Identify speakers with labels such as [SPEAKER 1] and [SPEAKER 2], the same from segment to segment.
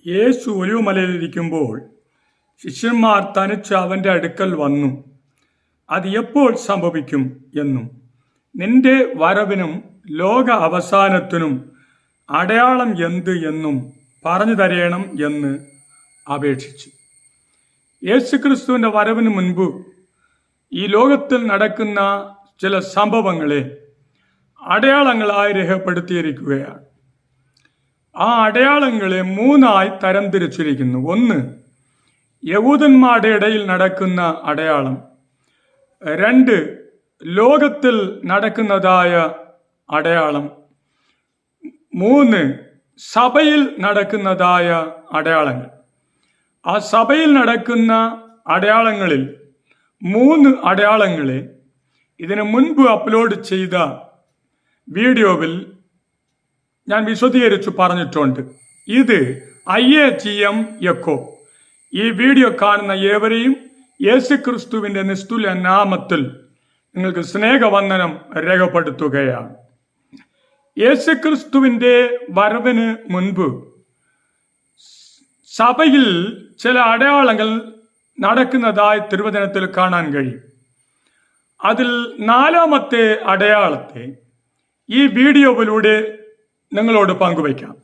[SPEAKER 1] യേശു ഒലിവുമലയിലിരിക്കുമ്പോൾ ശിഷ്യന്മാർ തനിച്ച് അവൻ്റെ അടുക്കൽ വന്നു. അത് എപ്പോൾ സംഭവിക്കും എന്നും നിന്റെ വരവിനും ലോക അവസാനത്തിനും അടയാളം എന്ത് എന്നും പറഞ്ഞു തരേണം എന്ന് അപേക്ഷിച്ചു. യേശുക്രിസ്തുവിൻ്റെ വരവിന് മുൻപ് ഈ ലോകത്തിൽ നടക്കുന്ന ചില സംഭവങ്ങളെ അടയാളങ്ങളായി രേഖപ്പെടുത്തിയിരിക്കുകയാണ്. ആ അടയാളങ്ങളെ മൂന്നായി തരംതിരിച്ചിരിക്കുന്നു. ഒന്ന്, യഹൂദന്മാരുടെ ഇടയിൽ നടക്കുന്ന അടയാളം. രണ്ട്, ലോകത്തിൽ നടക്കുന്നതായ അടയാളം. മൂന്ന്, സഭയിൽ നടക്കുന്നതായ അടയാളങ്ങൾ. ആ സഭയിൽ നടക്കുന്ന അടയാളങ്ങളിൽ മൂന്ന് അടയാളങ്ങളെ ഇതിനു മുൻപ് അപ്ലോഡ് ചെയ്ത വീഡിയോയിൽ ഞാൻ വിശദീകരിച്ചു പറഞ്ഞിട്ടുണ്ട്. ഇത് IAGM എക്കോ. ഈ വീഡിയോ കാണുന്ന ഏവരെയും യേശുക്രിസ്തുവിന്റെ നിസ്തുല്യ നാമത്തിൽ നിങ്ങൾക്ക് സ്നേഹവന്ദനം രേഖപ്പെടുത്തുകയാണ്. യേശുക്രിസ്തുവിന്റെ വരവിന് മുൻപ് സഭയിൽ ചില അടയാളങ്ങൾ നടക്കുന്നതായി തിരുവചനത്തിൽ കാണാൻ കഴിയും. അതിൽ നാലാമത്തെ അടയാളത്തെ ഈ വീഡിയോയിലൂടെ നിങ്ങളോട് പങ്കുവയ്ക്കാം.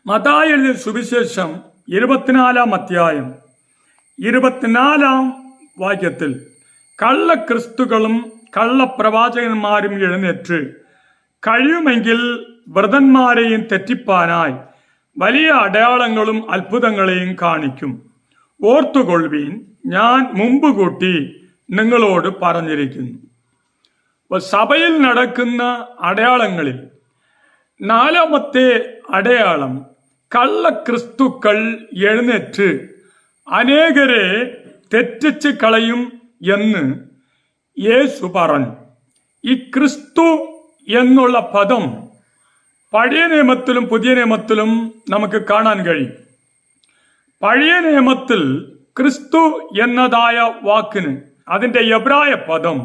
[SPEAKER 1] മത്തായി എഴുതിയ സുവിശേഷം 24-ാം അധ്യായം 24-ാം വാക്യത്തിൽ കള്ളക്രിസ്തുക്കളും കള്ളപ്രവാചകന്മാരും എഴുന്നേറ്റ് കഴിയുമെങ്കിൽ വ്രതന്മാരെയും തെറ്റിപ്പാനായി വലിയ അടയാളങ്ങളും അത്ഭുതങ്ങളെയും കാണിക്കും. ഓർത്തുകൊള്ളുവീൻ, ഞാൻ മുമ്പ് കൂട്ടി നിങ്ങളോട് പറഞ്ഞിരിക്കുന്നു. സഭയിൽ നടക്കുന്ന അടയാളങ്ങളിൽ നാലാമത്തെ അടയാളം കള്ളക്രിസ്തുക്കൾ എഴുന്നേറ്റ് അനേകരെ തെറ്റിച്ച് കളയും എന്ന് യേശു പറഞ്ഞു. ഈ ക്രിസ്തു എന്നുള്ള പദം പഴയ നിയമത്തിലും പുതിയ നിയമത്തിലും നമുക്ക് കാണാൻ കഴിയും. പഴയ നിയമത്തിൽ ക്രിസ്തു എന്നതായ വാക്കിന് അതിന്റെ എബ്രായ പദം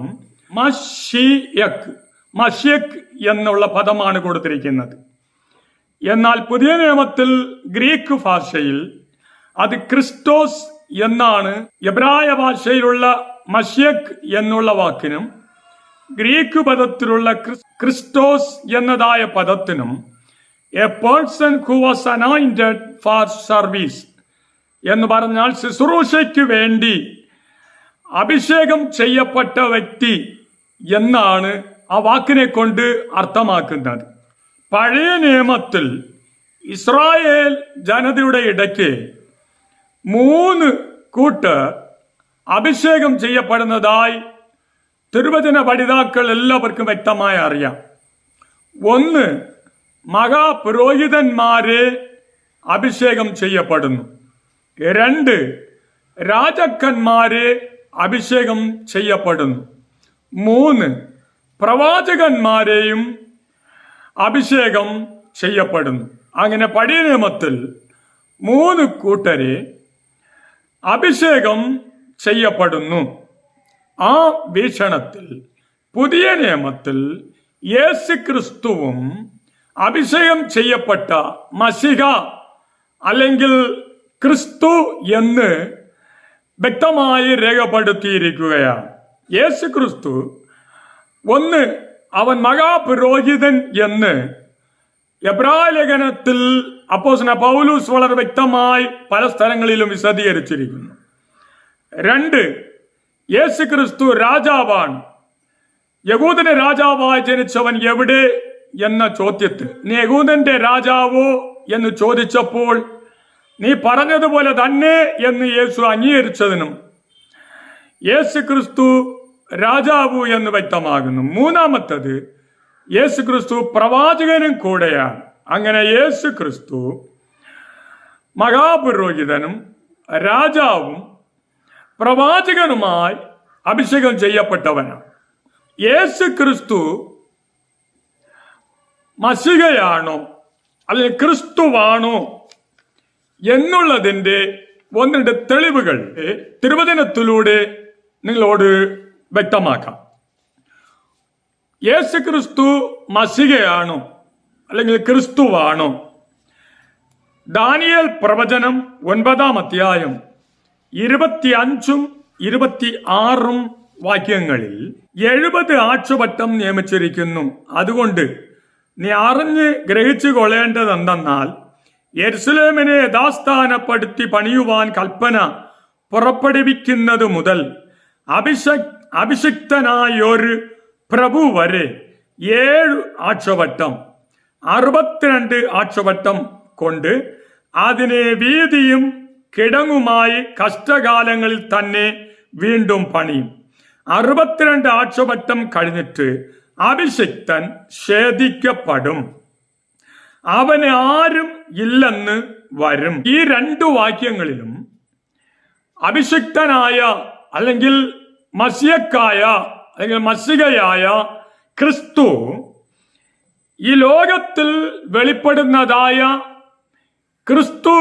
[SPEAKER 1] മഷിയക് എന്നുള്ള പദമാണ് കൊടുത്തിരിക്കുന്നത്. എന്നാൽ പുതിയ നിയമത്തിൽ ഗ്രീക്ക് ഭാഷയിൽ അത് ക്രിസ്റ്റോസ് എന്നാണ്. എബ്രായ ഭാഷയിലുള്ള മഷിയക് എന്നുള്ള വാക്കിനും ഗ്രീക്ക് പദത്തിലുള്ള ക്രിസ്റ്റോസ് എന്നതായ പദത്തിനും a person who was anointed for service എന്ന് പറഞ്ഞാൽ ശുശ്രൂഷയ്ക്ക് വേണ്ടി അഭിഷേകം ചെയ്യപ്പെട്ട വ്യക്തി എന്നാണ് ആ വാക്കിനെ കൊണ്ട് അർത്ഥമാക്കുന്നത്. പഴയ നിയമത്തിൽ ഇസ്രായേൽ ജനതയുടെ ഇടയ്ക്ക് 3 കൂട്ടർ അഭിഷേകം ചെയ്യപ്പെടുന്നതായി തിരുവചന പഠിതാക്കൾ എല്ലാവർക്കും വ്യക്തമായി അറിയാം. ഒന്ന്, മഹാപുരോഹിതന്മാരെ അഭിഷേകം ചെയ്യപ്പെടുന്നു. 2, രാജാക്കന്മാരെ അഭിഷേകം ചെയ്യപ്പെടുന്നു. 3, പ്രവാചകന്മാരെയും അഭിഷേകം ചെയ്യപ്പെടുന്നു. അങ്ങനെ പഴയ നിയമത്തിൽ 3 കൂട്ടരെ അഭിഷേകം ചെയ്യപ്പെടുന്നു. ആ വീക്ഷണത്തിൽ പുതിയ നിയമത്തിൽ യേശുക്രിസ്തുവും അഭിഷേകം ചെയ്യപ്പെട്ട മശിഹ അല്ലെങ്കിൽ ക്രിസ്തു എന്ന് വ്യക്തമായി രേഖപ്പെടുത്തിയിരിക്കുകയാണ്. യേശുക്രിസ്തു ഒന്ന്, അവൻ മഹാപുരോഹിതൻ എന്ന് എബ്രായ ലേഖനത്തിൽ അപ്പോസ്തലൻ പൗലോസ് വളരെ വ്യക്തമായി പല സ്ഥലങ്ങളിലും വിശദീകരിച്ചിരിക്കുന്നു. 2, യേശുക്രിസ്തു രാജാവാണ്. യഹൂദന് രാജാവായി ജനിച്ചവൻ എവിടെ എന്ന ചോദ്യത്തിൽ നീ യഹൂദന്റെ രാജാവോ എന്ന് ചോദിച്ചപ്പോൾ നീ പറഞ്ഞതുപോലെ തന്നെ എന്ന് യേശു അംഗീകരിച്ചതിനും യേശുക്രിസ്തു രാജാവു എന്ന് വ്യക്തമാകുന്നു. 3, യേശുക്രിസ്തു പ്രവാചകനും കൂടെയാണ്. അങ്ങനെ യേശുക്രിസ്തു മഹാപുരോഹിതനും രാജാവും പ്രവാചകനുമായി അഭിഷേകം ചെയ്യപ്പെട്ടവനാണ്. യേശുക്രിസ്തു മശിഹയാണോ അല്ലെങ്കിൽ ക്രിസ്തുവാണോ എന്നുള്ളതിന്റെ 1-2 തെളിവുകൾ തിരുവചനത്തിലൂടെ നിങ്ങളോട് വ്യക്തമാക്കാം. യേശുക്രിസ്തു മശിഹയാണോ അല്ലെങ്കിൽ ക്രിസ്തുവാണോ? ദാനിയേൽ പ്രവചനം 9-ാം അധ്യായം 25-ഉം 26-ഉം വാക്യങ്ങളിൽ 70 ആഴ്ചവട്ടം നിയമിച്ചിരിക്കുന്നു. അതുകൊണ്ട് നീ അറിഞ്ഞ് ഗ്രഹിച്ചു കൊള്ളേണ്ടത് എന്തെന്നാൽ, യെരുസലേമിനെ യഥാസ്ഥാനപ്പെടുത്തി പണിയുവാൻ കൽപ്പന പുറപ്പെടുവിക്കുന്നത് മുതൽ അഭിഷിക്തനായൊരു പ്രഭു വരെ 7 ആഴ്ചവട്ടം 62 ആഴ്ചവട്ടം കൊണ്ട് അതിനെ വീതിയും കിടങ്ങുമായി കഷ്ടകാലങ്ങളിൽ തന്നെ വീണ്ടും പണിയും. 62 ആഴ്ചവട്ടം കഴിഞ്ഞിട്ട് അഭിഷിക്തൻ ഛേദിക്കപ്പെടും, അവന് ആരും ഇല്ലെന്ന് വരും. ഈ 2 വാക്യങ്ങളിലും അഭിഷിക്തനായ അല്ലെങ്കിൽ മസിയക്കായ അല്ലെങ്കിൽ മസികയായ ക്രിസ്തു ഈ ലോകത്തിൽ വെളിപ്പെടുന്നതായ ക്രിസ്തു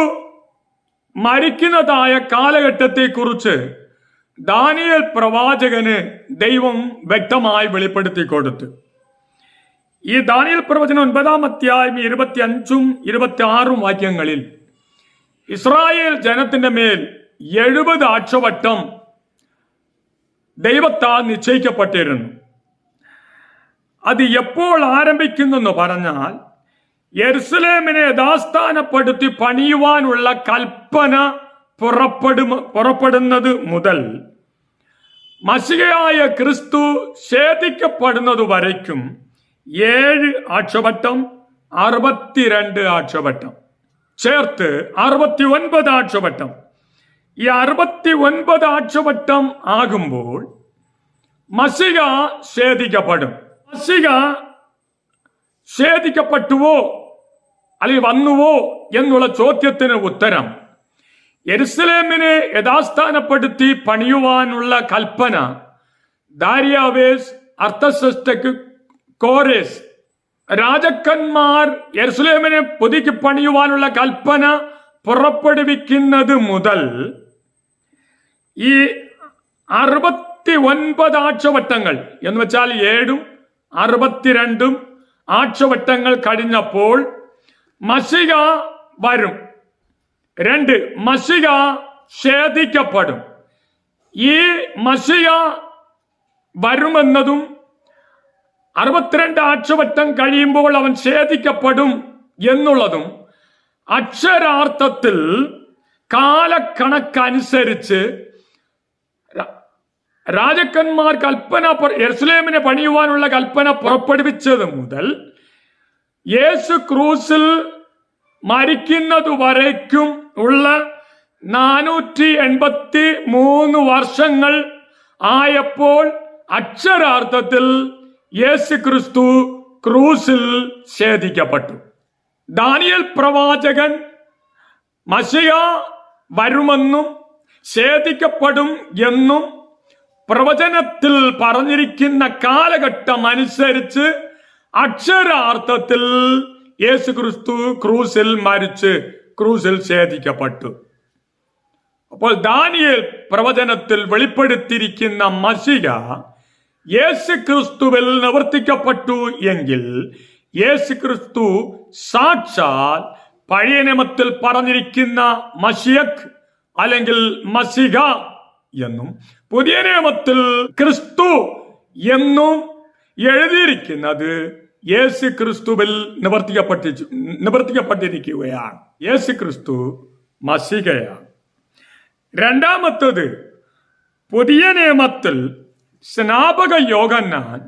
[SPEAKER 1] മരിക്കുന്നതായ കാലഘട്ടത്തെക്കുറിച്ച് ദാനിയേൽ പ്രവാചകന് ദൈവം വ്യക്തമായി വെളിപ്പെടുത്തി കൊടുത്തു. ഈ ദാനിയേൽ പ്രവചനം 9-ാം അധ്യായം 25-ഉം 26-ഉം വാക്യങ്ങളിൽ ഇസ്രായേൽ ജനത്തിന്റെ മേൽ 70 ആഴ്ചവട്ടം ദൈവത്താൽ നിശ്ചയിക്കപ്പെട്ടിരുന്നു. അത് എപ്പോൾ ആരംഭിക്കുന്നെന്ന് പറഞ്ഞാൽ, യെരുസലേമിനെ യഥാസ്ഥാനപ്പെടുത്തി പണിയുവാനുള്ള കൽപ്പന പുറപ്പെടുന്നത് മുതൽ മശിഹയായ ക്രിസ്തു ഛേദിക്കപ്പെടുന്നത് വരയ്ക്കും 7 ആഴ്ചവട്ടം 62 ആഴ്ചവട്ടം ചേർത്ത് 69 ആഴ്ചവട്ടം. ഈ 69 ആഴ്ചവട്ടം ആകുമ്പോൾ മശിഹ ഛേദിക്കപ്പെടും. മശിഹ ഛേദിക്കപ്പെട്ടുവോ അല്ലെങ്കിൽ വന്നുവോ എന്നുള്ള ചോദ്യത്തിന് ഉത്തരം, യെരുസലേമിനെ യഥാസ്ഥാനപ്പെടുത്തി പണിയുവാനുള്ള കൽപ്പന ദാരിയാവേസ്, അർത്തസഷ്ടക്ക്, കോരേസ് രാജാക്കന്മാർ യെരുസലേമിനെ പുതുക്കി പണിയുവാനുള്ള കൽപ്പന പുറപ്പെടുവിക്കുന്നത് മുതൽ ഈ 69 ആഴ്ചവട്ടങ്ങൾ എന്ന് വെച്ചാൽ 7-ഉം 62-ഉം ആഴ്ചവട്ടങ്ങൾ കഴിഞ്ഞപ്പോൾ മശിഹ വരും. 2 മശിഹ ഛേദിക്കപ്പെടും. ഈ മശിഹ വരുമെന്നതും 62 ആഴ്ചവട്ടം കഴിയുമ്പോൾ അവൻ ഛേദിക്കപ്പെടും എന്നുള്ളതും അക്ഷരാർത്ഥത്തിൽ കാലക്കണക്കനുസരിച്ച് രാജാക്കന്മാർ കൽപ്പന യെരുസലേമിനെ പണിയുവാനുള്ള കൽപ്പന പുറപ്പെടുവിച്ചത് മുതൽ യേശു ക്രൂസിൽ മരിക്കുന്നതു വരയ്ക്കും ഉള്ള 483 വർഷങ്ങൾ ആയപ്പോൾ അക്ഷരാർത്ഥത്തിൽ യേശു ക്രിസ്തു ക്രൂസിൽ ഛേദിക്കപ്പെട്ടു. ദാനിയേൽ പ്രവാചകൻ മശിഹ വരുമെന്നും ഛേദിക്കപ്പെടും എന്നും പ്രവചനത്തിൽ പറഞ്ഞിരിക്കുന്ന കാലഘട്ടം അനുസരിച്ച് അക്ഷരാർത്ഥത്തിൽ യേശു ക്രിസ്തു ക്രൂസിൽ മരിച്ച് ക്രൂസിൽ ഛേദിക്കപ്പെട്ടു. അപ്പോൾ ദാനിയേൽ പ്രവചനത്തിൽ വെളിപ്പെടുത്തിയിരിക്കുന്ന മശിഹ യേശു ക്രിസ്തുവിൽ നിവർത്തിക്കപ്പെട്ടു എങ്കിൽ യേശു ക്രിസ്തു സാക്ഷാൽ പഴയ നിയമത്തിൽ പറഞ്ഞിരിക്കുന്ന മശിയക് അല്ലെങ്കിൽ മശിഹ എന്നും പുതിയ നിയമത്തിൽ ക്രിസ്തു എന്നും എഴുതിയിരിക്കുന്നത് യേശു ക്രിസ്തുവിൽ നിവർത്തിക്കപ്പെട്ടിരിക്കുകയാണ്. യേശു ക്രിസ്തു മശിഹയാണ്. രണ്ടാമത്തത്, പുതിയ നിയമത്തിൽ സ്നാപക യോഹന്നാൻ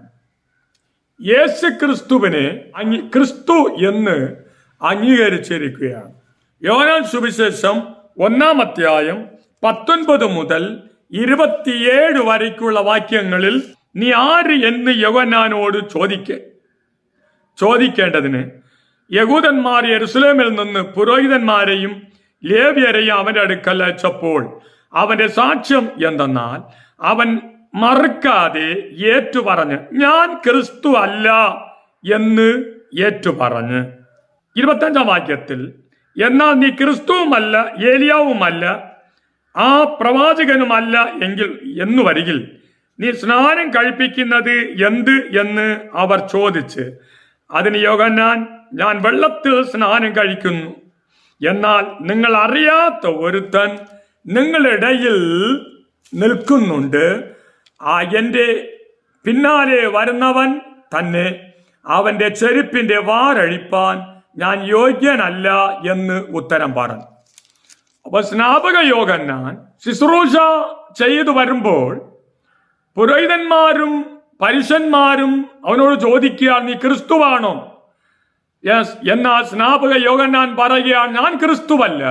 [SPEAKER 1] യേശു ക്രിസ്തുവിനെ ക്രിസ്തു എന്ന് അംഗീകരിച്ചിരിക്കുകയാണ്. യോഹന്നാൻ സുവിശേഷം 1-ാം അധ്യായം 19 മുതൽ 27 വരയ്ക്കുള്ള വാക്യങ്ങളിൽ നീ ആര് എന്ന് യോഹന്നാനോട് ചോദിക്കേണ്ടതിന് യഹൂദന്മാർ യെരുസലേമിൽ നിന്ന് പുരോഹിതന്മാരെയും ലേവ്യരെയും അവന്റെ അടുക്കൽ അയച്ചപ്പോൾ അവന്റെ സാക്ഷ്യം എന്തെന്നാൽ അവൻ മറുക്കാതെ ഏറ്റുപറഞ്ഞ് ഞാൻ ക്രിസ്തു അല്ല എന്ന് ഏറ്റുപറഞ്ഞ്. 25-ാം വാക്യത്തിൽ എന്നാൽ നീ ക്രിസ്തുവുമല്ല ഏലിയാവുമല്ല ആ പ്രവാചകനുമല്ല എങ്കിൽ എന്നു വരികിൽ നീ സ്നാനം കഴിപ്പിക്കുന്നത് എന്ത് എന്ന് അവർ ചോദിച്ച് അതിന് യോഹന്നാൻ ഞാൻ വെള്ളത്തിൽ സ്നാനം കഴിക്കുന്നു എന്നാൽ നിങ്ങൾ അറിയാത്ത ഒരുത്തൻ നിങ്ങളിടയിൽ നിൽക്കുന്നുണ്ട്. എൻ്റെ പിന്നാലെ വരുന്നവൻ തന്നെ അവന്റെ ചെരുപ്പിന്റെ വാരഴിപ്പാൻ ഞാൻ യോഗ്യനല്ല എന്ന് ഉത്തരം പറഞ്ഞു. അപ്പൊ സ്നാപക യോഹന്നാൻ ശുശ്രൂഷ ചെയ്തു വരുമ്പോൾ പുരോഹിതന്മാരും പരീശന്മാരും അവനോട് ചോദിക്കുകയാണ്, നീ ക്രിസ്തുവാണോ? യെസ്. എന്നാൽ സ്നാപക യോഹന്നാൻ പറയുകയാണ്, ഞാൻ ക്രിസ്തുവല്ല,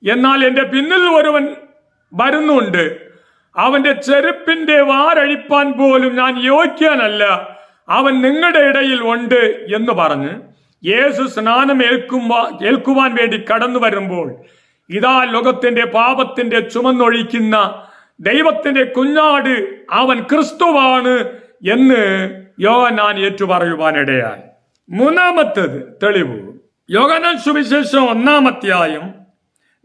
[SPEAKER 1] എന്നാൽ എൻ്റെ പിന്നിൽ ഒരുവൻ വരുന്നുണ്ട്, അവന്റെ ചെരുപ്പിന്റെ വാരഴിപ്പാൻ പോലും ഞാൻ യോഗ്യനല്ല, അവൻ നിങ്ങളുടെ ഇടയിൽ ഉണ്ട് എന്ന് പറഞ്ഞ് യേശു സ്നാനം ഏൽക്കുവാൻ വേണ്ടി കടന്നു വരുമ്പോൾ, ഇതാ ലോകത്തിന്റെ പാപത്തിന്റെ ചുമന്നൊഴിക്കുന്ന ദൈവത്തിന്റെ കുഞ്ഞാട്, അവൻ ക്രിസ്തുവാണ് എന്ന് യോഹന്നാൻ ഏറ്റുപറയുവാനിടയായി. മൂന്നാമത്തേത് തെളിവ് യോഹന്നാൻ സുവിശേഷം 1-ാം അധ്യായം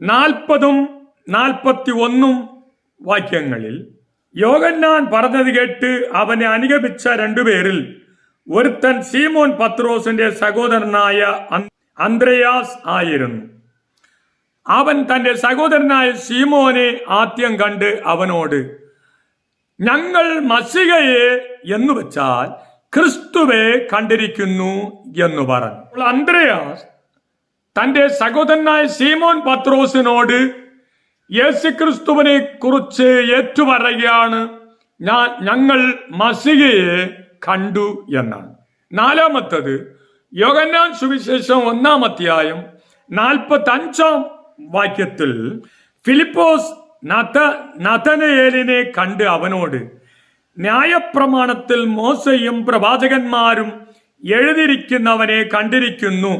[SPEAKER 1] 40-41 വാക്യങ്ങളിൽ യോഹന്നാൻ പറഞ്ഞത് കേട്ട് അവനെ അനുഗമിച്ച രണ്ടുപേരിൽ ഒരുത്തൻ ശീമോൻ പത്രോസിന്റെ സഹോദരനായ അന്ത്രയാസ് ആയിരുന്നു. അവൻ തന്റെ സഹോദരനായ ശീമോനെ ആദ്യം കണ്ട് അവനോട്, ഞങ്ങൾ മശിഹയെ എന്ന് വെച്ചാൽ ക്രിസ്തുവെ കണ്ടിരിക്കുന്നു എന്ന് പറഞ്ഞു. അന്ത്രയാസ് തന്റെ സഹോദരനായ ശീമോൻ പത്രോസിനോട് യേശുക്രിസ്തുവിനെ കുറിച്ച് ഏറ്റുപറയുകയാണ്, ഞങ്ങൾ മശിഹയെ കണ്ടു എന്നാണ്. നാലാമത്തത് യോഹന്നാൻ സുവിശേഷം 1-ാം അധ്യായം 45-ാം വാക്യത്തിൽ ഫിലിപ്പോസ് നഥനയേലിനെ കണ്ട് അവനോട്, ന്യായപ്രമാണത്തിൽ മോശയും പ്രവാചകന്മാരും എഴുതിയിരിക്കുന്നവനെ കണ്ടിരിക്കുന്നു,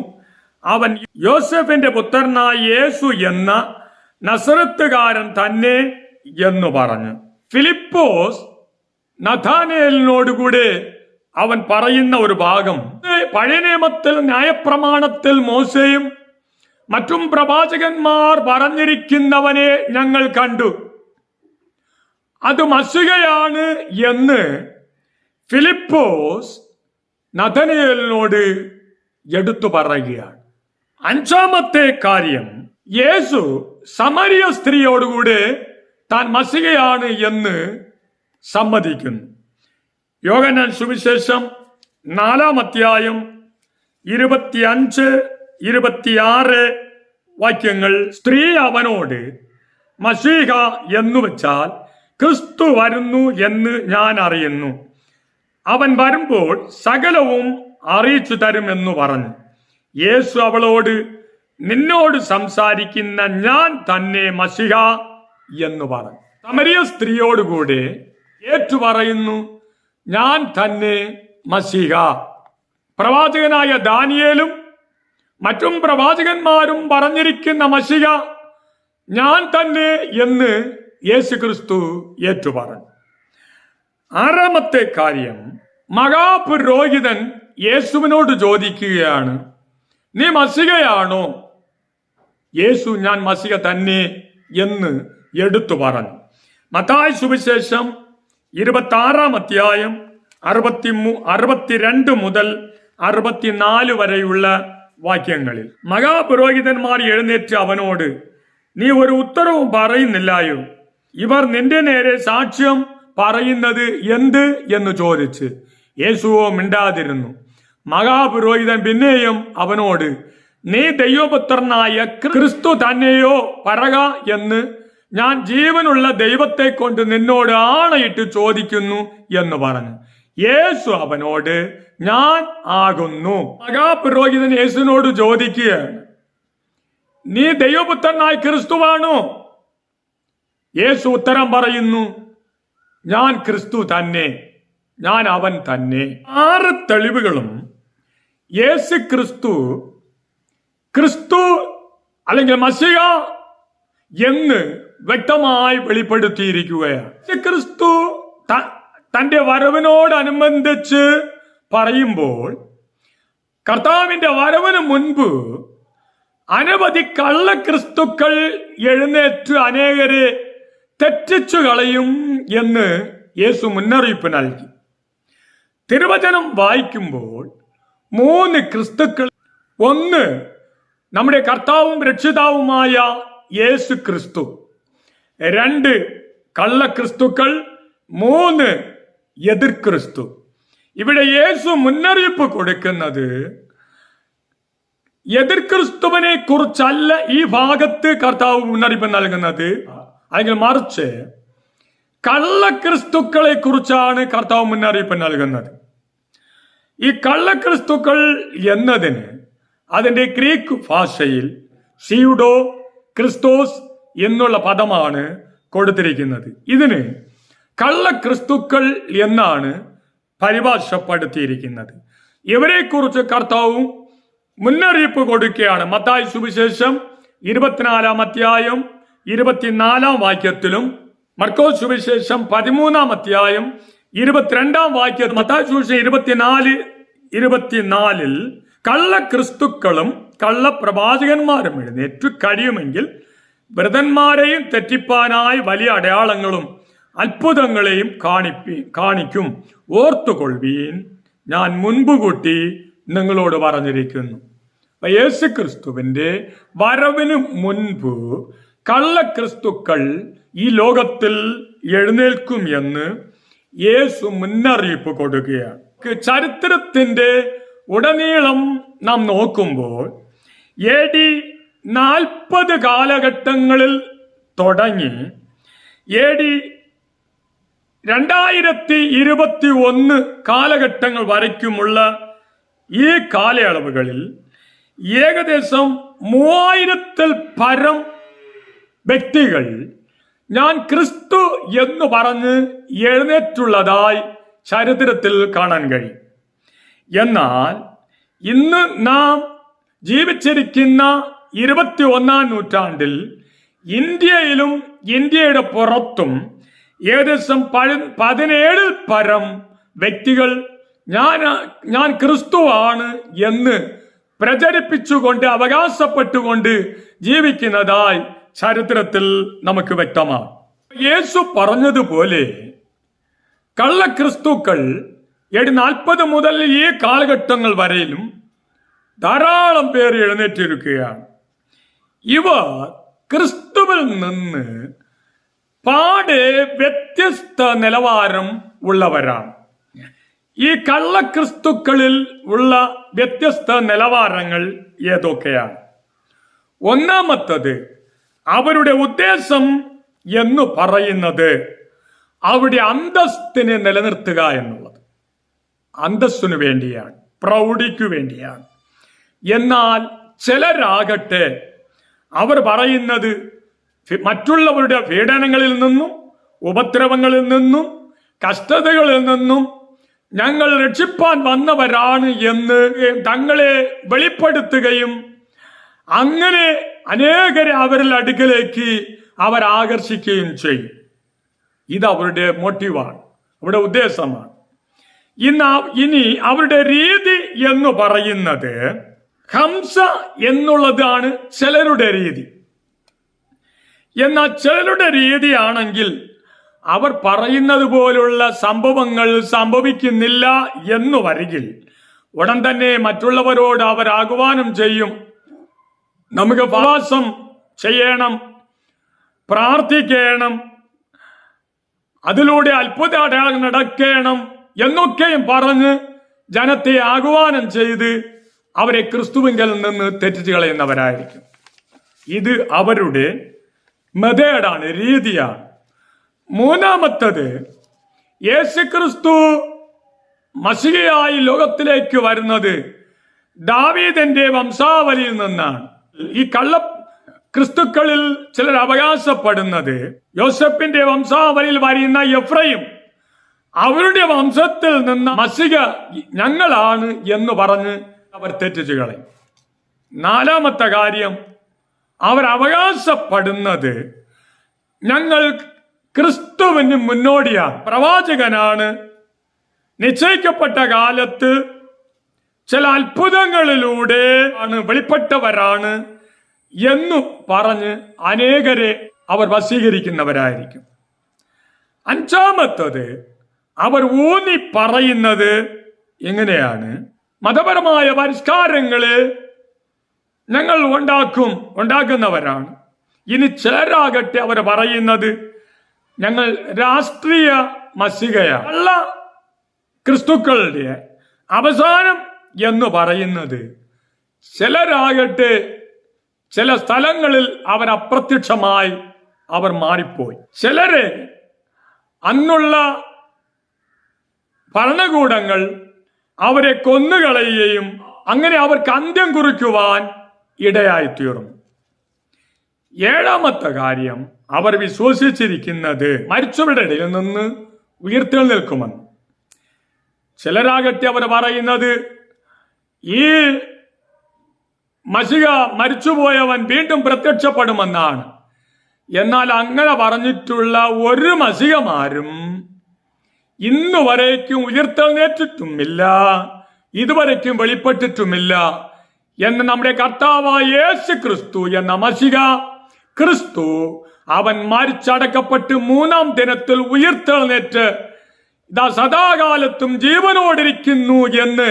[SPEAKER 1] അവൻ യോസഫിന്റെ പുത്രനായ യേശു എന്ന നസറത്തുകാരൻ തന്നെ എന്ന് പറഞ്ഞു. ഫിലിപ്പോസ് നഥാനയേലിനോടുകൂടെ അവൻ പറയുന്ന ഒരു ഭാഗം, പഴയ നിയമത്തിൽ ന്യായപ്രമാണത്തിൽ മോശയും മറ്റും പ്രവാചകന്മാർ പറഞ്ഞിരിക്കുന്നവനെ ഞങ്ങൾ കണ്ടു, അത് മശിഹയാണ് എന്ന് ഫിലിപ്പോസ് നഥനയേലിനോട് എടുത്തു പറയുകയാണ്. അഞ്ചാമത്തെ കാര്യം, യേശു സമരിയ സ്ത്രീയോടുകൂടെ താൻ മശിഹയാണ് എന്ന് സമ്മതിക്കുന്നു. യോഹന്നാൻ സുവിശേഷം 4-ാം അധ്യായം 25-26 വാക്യങ്ങൾ, സ്ത്രീ അവനോട്, മശീഹ എന്നു വെച്ചാൽ ക്രിസ്തു വരുന്നു എന്ന് ഞാൻ അറിയുന്നു, അവൻ വരുമ്പോൾ സകലവും അറിയിച്ചു തരുമെന്നു പറഞ്ഞു. യേശു അവളോട്, നിന്നോട് സംസാരിക്കുന്ന ഞാൻ തന്നെ മശിഹ എന്ന് പറഞ്ഞു. സമരിയ സ്ത്രീയോടുകൂടെ ഏറ്റുപറയുന്നു, ഞാൻ തന്നെ മശിഹ. പ്രവാചകനായ ദാനിയേലും മറ്റും പ്രവാചകന്മാരും പറഞ്ഞിരിക്കുന്ന മശിഹ ഞാൻ തന്നെ എന്ന് യേശുക്രിസ്തു ഏറ്റുപറഞ്ഞു. ആറാമത്തെ കാര്യം, മഹാപുരോഹിതൻ യേശുവിനോട് ചോദിക്കുകയാണ്, നീ മശിഹയാണോ? യേശു, ഞാൻ മശിഹ തന്നെ എന്ന് എടുത്തു പറഞ്ഞു. മത്തായി സുവിശേഷം 26-ാം അധ്യായം 62 മുതൽ 64 വരെയുള്ള വാക്യങ്ങളിൽ മഹാപുരോഹിതന്മാർ എഴുന്നേറ്റ് അവനോട്, നീ ഒരു ഉത്തരവും പറയുന്നില്ലായോ? ഇവർ നിന്റെ നേരെ സാക്ഷ്യം പറയുന്നത് എന്ത് എന്ന് ചോദിച്ച് യേശുവോ മിണ്ടാതിരുന്നു. മഹാപുരോഹിതൻ പിന്നെയും അവനോട്, നീ ദൈവപുത്രനായ ക്രിസ്തു തന്നെയോ പറക എന്ന് ഞാൻ ജീവനുള്ള ദൈവത്തെ കൊണ്ട് നിന്നോട് ആണയിട്ട് ചോദിക്കുന്നു എന്ന് പറഞ്ഞു. യേശു അവനോട്, ഞാൻ ആകുന്നു. മഹാപുരോഹിതൻ യേശുവിനോട് ചോദിക്കുകയാണ്, നീ ദൈവപുത്രനായ ക്രിസ്തുവാണോ? യേശു ഉത്തരം പറയുന്നു, ഞാൻ ക്രിസ്തു തന്നെ, ഞാൻ അവൻ തന്നെ. 6 തെളിവുകളും യേശു ക്രിസ്തു അല്ലെങ്കിൽ മശിഹ എന്ന് വ്യക്തമായി വെളിപ്പെടുത്തിയിരിക്കുകയാണ്. ക്രിസ്തു തന്റെ വരവിനോടനുബന്ധിച്ച് പറയുമ്പോൾ, കർത്താവിന്റെ വരവിന് മുൻപ് അനവധി കള്ളക്രിസ്തുക്കൾ എഴുന്നേറ്റ് അനേകരെ തെറ്റിച്ചു കളയും എന്ന് യേശു മുന്നറിയിപ്പ് നൽകി. തിരുവചനം വായിക്കുമ്പോൾ 3 ക്രിസ്തുക്കൾ, ഒന്ന് നമ്മുടെ കർത്താവും രക്ഷിതാവുമായ യേശു ക്രിസ്തു. 2 കള്ളക്രിസ്തുക്കൾ, 3 എതിർ ക്രിസ്തു. ഇവിടെ യേശു മുന്നറിയിപ്പ് കൊടുക്കുന്നത് എതിർ ക്രിസ്തുവിനെ കുറിച്ചല്ല ഈ ഭാഗത്ത് കർത്താവ് മുന്നറിയിപ്പ് നൽകുന്നത്, അല്ലെങ്കിൽ മറിച്ച് കള്ളക്രിസ്തുക്കളെ കുറിച്ചാണ് കർത്താവ് മുന്നറിയിപ്പ് നൽകുന്നത്. ഈ കള്ളക്രിസ്തുക്കൾ എന്നതിന് അതിന്റെ ഗ്രീക്ക് ഭാഷയിൽ സിയുഡോ ക്രിസ്തോസ് എന്നുള്ള പദമാണ് കൊടുത്തിരിക്കുന്നത്. ഇതിന് കള്ളക്രിസ്തുക്കൾ എന്നാണ് പരിഭാഷപ്പെടുത്തിയിരിക്കുന്നത്. ഇവരെ കുറിച്ച് കർത്താവ് മുന്നറിയിപ്പ് കൊടുക്കുകയാണ്. മത്തായി സുവിശേഷം 24-ാം അധ്യായം 24-ാം വാക്യത്തിലും, മർക്കോസ് സുവിശേഷം 13-ാം അധ്യായം 22-ാം വാക്യത്തിൽ, മത്തായി സുവിശേഷം 24-ൽ കള്ളക്രിസ്തുക്കളും കള്ളപ്രവാചകന്മാരും എഴുന്നേറ്റു കഴിയുമെങ്കിൽ വ്രതന്മാരെയും തെറ്റിപ്പാനായി വലിയ അടയാളങ്ങളും അത്ഭുതങ്ങളെയും കാണിക്കും. ഓർത്തുകൊള്ളുവീൻ, ഞാൻ മുൻപ് കൂട്ടി നിങ്ങളോട് പറഞ്ഞിരിക്കുന്നു. യേശു ക്രിസ്തുവിന്റെ വരവിന് മുൻപ് കള്ളക്രിസ്തുക്കൾ ഈ ലോകത്തിൽ എഴുന്നേൽക്കും എന്ന് യേശു മുന്നറിയിപ്പ് കൊടുക്കുകയാണ്. ചരിത്രത്തിന്റെ ഉടനീളം നാം നോക്കുമ്പോൾ AD 40 കാലഘട്ടങ്ങളിൽ തുടങ്ങി AD 2021 കാലഘട്ടങ്ങൾ വരയ്ക്കുമുള്ള ഈ കാലയളവുകളിൽ ഏകദേശം 3000-ൽ പരം വ്യക്തികൾ ഞാൻ ക്രിസ്തു എന്ന് പറഞ്ഞ് എഴുന്നേറ്റുള്ളതായി ചരിത്രത്തിൽ കാണാൻ കഴിയും. എന്നാൽ ഇന്ന് നാം ജീവിച്ചിരിക്കുന്ന 21-ാം നൂറ്റാണ്ടിൽ ഇന്ത്യയിലും ഇന്ത്യയുടെ പുറത്തും ഏകദേശം 17-ൽ പരം വ്യക്തികൾ ഞാൻ ക്രിസ്തുവാണ് എന്ന് പ്രചരിപ്പിച്ചുകൊണ്ട് അവകാശപ്പെട്ടുകൊണ്ട് ജീവിക്കുന്നതായി ചരിത്രത്തിൽ നമുക്ക് വ്യക്തമാണ്. യേശു പറഞ്ഞതുപോലെ കള്ളക്രിസ്തുക്കൾ 40 മുതൽ ഈ കാലഘട്ടങ്ങൾ വരെയിലും ധാരാളം പേർ എഴുന്നേറ്റിരിക്കുകയാണ്. ഇവർ ക്രിസ്തുവിൽ നിന്ന് പാടെ വ്യത്യസ്ത നിലവാരം ഉള്ളവരാണ്. ഈ കള്ളക്രിസ്തുക്കളിൽ ഉള്ള വ്യത്യസ്ത നിലവാരങ്ങൾ ഏതൊക്കെയാണ്? ഒന്നാമത്തത്, അവരുടെ ഉദ്ദേശം എന്ന് പറയുന്നത് അവരുടെ അന്തസ്സിനെ നിലനിർത്തുക എന്നുള്ളത്. അന്തസ്സിനു വേണ്ടിയാണ്, പ്രൗഢിക്കു വേണ്ടിയാണ്. എന്നാൽ ചിലരാകട്ടെ അവർ പറയുന്നത് മറ്റുള്ളവരുടെ പീഡനങ്ങളിൽ നിന്നും ഉപദ്രവങ്ങളിൽ നിന്നും കഷ്ടതകളിൽ നിന്നും ഞങ്ങൾ രക്ഷിപ്പാൻ വന്നവരാണ് എന്ന് തങ്ങളെ വെളിപ്പെടുത്തുകയും അങ്ങനെ അനേകരെ അവരുടെ അടുക്കലേക്ക് അവർ ആകർഷിക്കുകയും ചെയ്യും. ഇത് അവരുടെ മോട്ടീവാണ്, അവരുടെ ഉദ്ദേശമാണ്. ഇനി അവരുടെ രീതി എന്ന് പറയുന്നത് ഹംസ എന്നുള്ളതാണ് ചിലരുടെ രീതി. എന്നാൽ ചിലരുടെ രീതിയാണെങ്കിൽ അവർ പറയുന്നത് പോലുള്ള സംഭവങ്ങൾ സംഭവിക്കുന്നില്ല എന്ന് വരികിൽ ഉടൻ തന്നെ മറ്റുള്ളവരോട് അവർ ആഹ്വാനം ചെയ്യും, നമുക്ക് ഉപവാസം ചെയ്യണം, പ്രാർത്ഥിക്കണം, അതിലൂടെ അത്ഭുത അടയാളം നടക്കണം എന്നൊക്കെയും പറഞ്ഞ് ജനത്തെ ആഹ്വാനം ചെയ്ത് അവരെ ക്രിസ്തുവിങ്കൽ നിന്ന് തെറ്റിച്ചു കളയുന്നവരായിരിക്കും. ഇത് അവരുടെ മെത്തേഡാണ്, രീതിയാണ്. മൂന്നാമത്തത്, യേശുക്രിസ്തു മശിഹയായി ലോകത്തിലേക്ക് വരുന്നത് ദാവീദിന്റെ വംശാവലിയിൽ നിന്നാണ്. ഈ ക്രിസ്തുക്കളിൽ ചിലർ അവകാശപ്പെടുന്നത് യോസഫിന്റെ വംശാവലിയിൽ വരുന്ന എഫ്രൈം അവരുടെ വംശത്തിൽ നിന്ന് മശിഹ ഞങ്ങളാണ് എന്ന് പറഞ്ഞ് അവർ തെറ്റിച്ചു കളയും. നാലാമത്തെ കാര്യം, അവർ അവകാശപ്പെടുന്നത് ഞങ്ങൾ ക്രിസ്തുവിന് മുന്നോടിയാണ്, പ്രവാചകനാണ്, നിശ്ചയിക്കപ്പെട്ട കാലത്ത് ചില അത്ഭുതങ്ങളിലൂടെ ആണ് വെളിപ്പെട്ടവരാണ് എന്നു പറഞ്ഞ് അനേകരെ അവർ വശീകരിക്കുന്നവരായിരിക്കും. അഞ്ചാമത്തത്, അവർ ഊന്നി പറയുന്നത് എങ്ങനെയാണ്? മതപരമായ പരിഷ്കാരങ്ങള് ഞങ്ങൾ ഉണ്ടാക്കുന്നവരാണ്. ഇനി ചിലരാകട്ടെ അവർ പറയുന്നത് ഞങ്ങൾ രാഷ്ട്രീയ മസികയാണ്. കള്ള ക്രിസ്തുക്കളുടെ അവസാനം എന്ന് പറയുന്നത് ചിലരാകട്ടെ ചില സ്ഥലങ്ങളിൽ അവർ അപ്രത്യക്ഷമായി അവർ മാറിപ്പോയി. ചിലരെ അന്നുള്ള ഭരണകൂടങ്ങൾ അവരെ കൊന്നുകളയുകയും അങ്ങനെ അവർക്ക് അന്ത്യം കുറിക്കുവാൻ ഇടയായിത്തീർന്നു. ഏഴാമത്തെ കാര്യം, അവർ വിശ്വസിച്ചിരിക്കുന്നത് മരിച്ചവരുടെ ഇടയിൽ നിന്ന് ഉയർത്തെഴുന്നേൽക്കുമെന്ന്. ചിലരാകട്ടെ അവർ പറയുന്നത് ഈ മശിഹ മരിച്ചുപോയവൻ വീണ്ടും പ്രത്യക്ഷപ്പെടുമെന്നാണ്. എന്നാൽ അങ്ങനെ പറഞ്ഞിട്ടുള്ള ഒരു മശിഹമാരും ഇന്നുവരേക്കും ഉയർത്തെഴുന്നേറ്റിട്ടുമില്ല, ഇതുവരയ്ക്കും വെളിപ്പെട്ടിട്ടുമില്ല എന്ന് നമ്മുടെ കർത്താവായ യേശു ക്രിസ്തു എന്ന മശിഹ ക്രിസ്തു അവൻ മരിച്ചടക്കപ്പെട്ട് മൂന്നാം ദിനത്തിൽ ഉയർത്തെഴുന്നേറ്റ് ഇതാ സദാകാലത്തും ജീവനോടിരിക്കുന്നു എന്ന്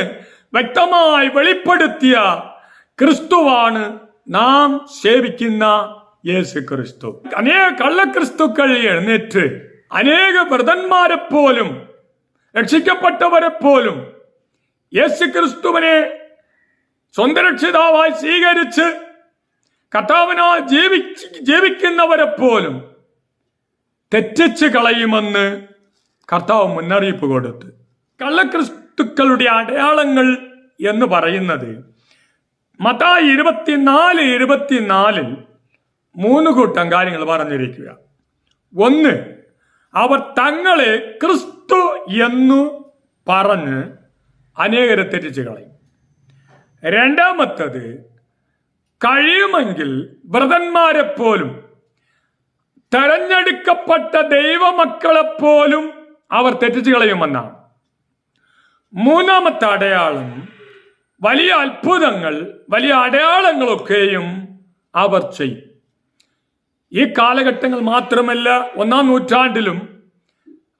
[SPEAKER 1] വ്യക്തമായി വെളിപ്പെടുത്തിയ ക്രിസ്തുവാണ് നാം സേവിക്കുന്ന യേശു ക്രിസ്തു. അനേക കള്ളക്രിസ്തുക്കൾ എഴുന്നേറ്റ് അനേക വ്രതന്മാരെ പോലും രക്ഷിക്കപ്പെട്ടവരെ പോലും യേശു ക്രിസ്തുവിനെ സ്വന്തം രക്ഷിതാവായി സ്വീകരിച്ച് കർത്താവിനായി ജീവിക്കുന്നവരെ പോലും തെറ്റിച്ച് കളയുമെന്ന് കർത്താവ് മുന്നറിയിപ്പ് കൊടുത്തു. കള്ളക്രിസ്തുക്കളുടെ അടയാളങ്ങൾ എന്ന് പറയുന്നത് മത്തായി 24:24 3 കൂട്ടം കാര്യങ്ങൾ പറഞ്ഞിരിക്കുക. ഒന്ന്, അവർ തങ്ങളെ ക്രിസ്തു എന്നു പറഞ്ഞ് അനേകരെ തെറ്റിച്ച് കളയും. രണ്ടാമത്തത്, കഴിയുമെങ്കിൽ വ്രതന്മാരെ പോലും തെരഞ്ഞെടുക്കപ്പെട്ട ദൈവമക്കളെപ്പോലും അവർ തെറ്റിച്ച് കളയുമെന്നാണ്. മൂന്നാമത്തെ അടയാളം, വലിയ അത്ഭുതങ്ങൾ, വലിയ അടയാളങ്ങളൊക്കെയും അവർ ചെയ്യും. ഈ കാലഘട്ടങ്ങൾ മാത്രമല്ല, 1-ാം നൂറ്റാണ്ടിലും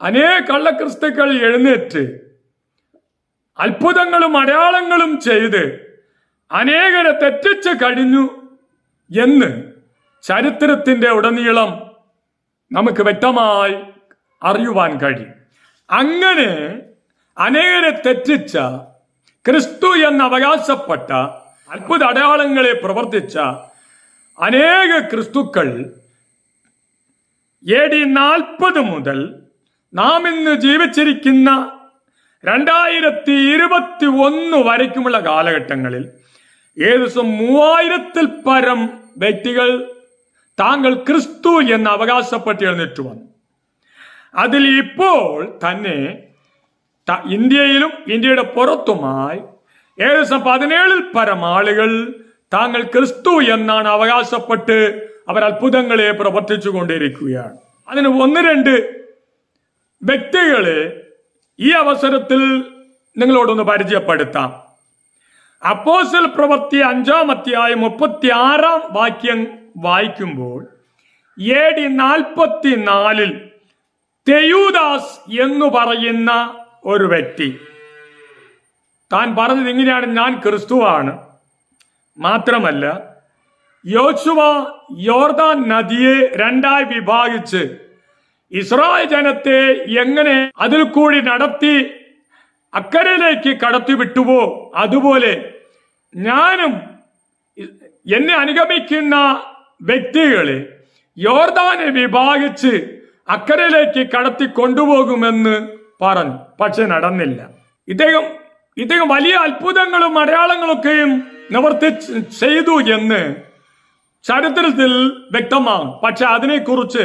[SPEAKER 1] അനേക കള്ളക്രിസ്തുക്കൾ എഴുന്നേറ്റ് അത്ഭുതങ്ങളും അടയാളങ്ങളും ചെയ്ത് അനേകരെ തെറ്റിച്ച് കഴിഞ്ഞു എന്ന് ചരിത്രത്തിന്റെ ഉടനീളം നമുക്ക് വ്യക്തമായി അറിയുവാൻ കഴിയും. അങ്ങനെ അനേകരെ തെറ്റിച്ച, ക്രിസ്തു എന്ന് അവകാശപ്പെട്ട, അത്ഭുത അടയാളങ്ങളെ പ്രവർത്തിച്ച അനേക ക്രിസ്തുക്കൾ AD 40 മുതൽ നാം ഇന്ന് ജീവിച്ചിരിക്കുന്ന 2021 വരയ്ക്കുമുള്ള കാലഘട്ടങ്ങളിൽ ഏകദേശം 3000-ൽ പരം വ്യക്തികൾ താങ്കൾ ക്രിസ്തു എന്ന് അവകാശപ്പെട്ട് എഴുന്നേറ്റ് വന്നു. അതിൽ ഇപ്പോൾ തന്നെ ഇന്ത്യയിലും ഇന്ത്യയുടെ പുറത്തുമായി ഏകദേശം 17-ൽ പരം ആളുകൾ താങ്കൾ ക്രിസ്തു എന്നാണ് അവകാശപ്പെട്ട് അവർ അത്ഭുതങ്ങളെ പ്രവർത്തിച്ചു കൊണ്ടിരിക്കുകയാണ്. അതിന് 1-2 വ്യക്തികളെ ഈ അവസരത്തിൽ നിങ്ങളോടൊന്ന് പരിചയപ്പെടുത്താം. അപ്പോസ്തല പ്രവൃത്തി 5-ാം അധ്യായം 36-ാം വാക്യം വായിക്കുമ്പോൾ AD 44-ൽ തെയൂദാസ് എന്ന് പറയുന്ന ഒരു വ്യക്തി താൻ പറഞ്ഞത് ഇങ്ങനെയാണ്: ഞാൻ ക്രിസ്തുവാണ്. മാത്രമല്ല, യോശുവ യോർദാൻ നദിയെ 2-ആയി വിഭാഗിച്ച് ഇസ്രായേൽ ജനത്തെ എങ്ങനെ അതിൽ കൂടി നടത്തി അക്കരയിലേക്ക് കടത്തി വിട്ടുവോ അതുപോലെ ഞാനും എന്നെ അനുഗമിക്കുന്ന വ്യക്തികളെ യോർദാനെ വിഭാഗിച്ച് അക്കരയിലേക്ക് കടത്തി കൊണ്ടുപോകുമെന്ന് പറഞ്ഞു. പക്ഷെ നടന്നില്ല. ഇദ്ദേഹം വലിയ അത്ഭുതങ്ങളും അടയാളങ്ങളൊക്കെയും നിവർത്തി ചെയ്തു എന്ന് ചരിത്രത്തിൽ വ്യക്തമാകും. പക്ഷെ അതിനെക്കുറിച്ച്